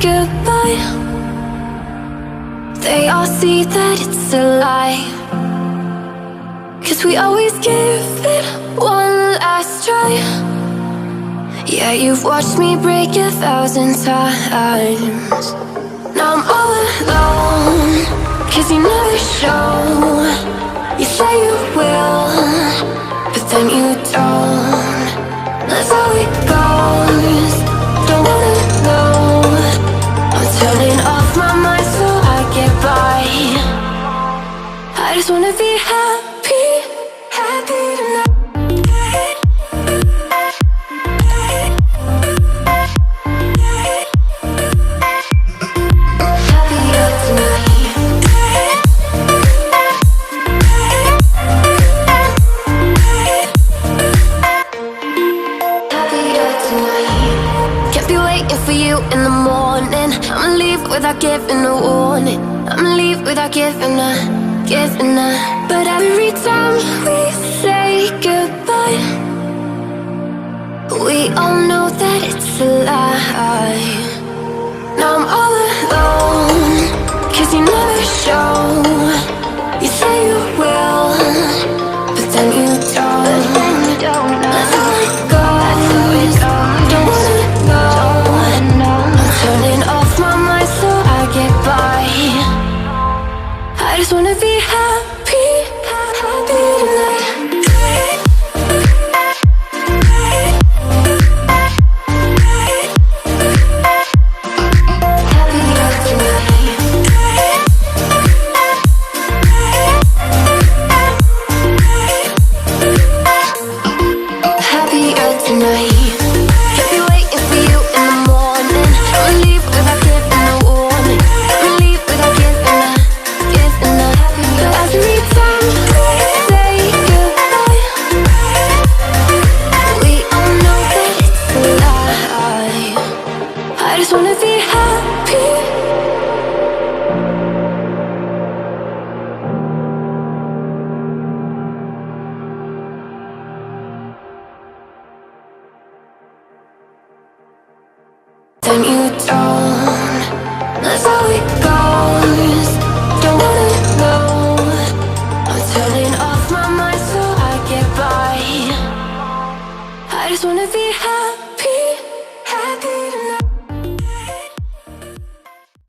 goodbye, they all see that it's a lie. 'Cause we always give it one last try. Yeah, you've watched me break 1,000 times. Now I'm all alone, 'cause you never show. You say you will, but then you don't. That's how it goes. Don't wanna know. I'm turning off my mind so I get by. I just wanna be happy, happy tonight. For you in the morning, I'ma leave without giving a warning. I'ma leave without giving a. But every time we say goodbye, we all know that it's a lie. Now I'm all alone, 'cause you never show. You say you will, but then you don't. That's how it goes. Don't wanna know. Turning off my mind so I get by. I just wanna be happy, happy tonight. Happier tonight. Happier tonight. I just wanna be happy. Then you don't. That's how it goes. Don't wanna know. I'm turning off my mind so I get by. I just wanna be happy.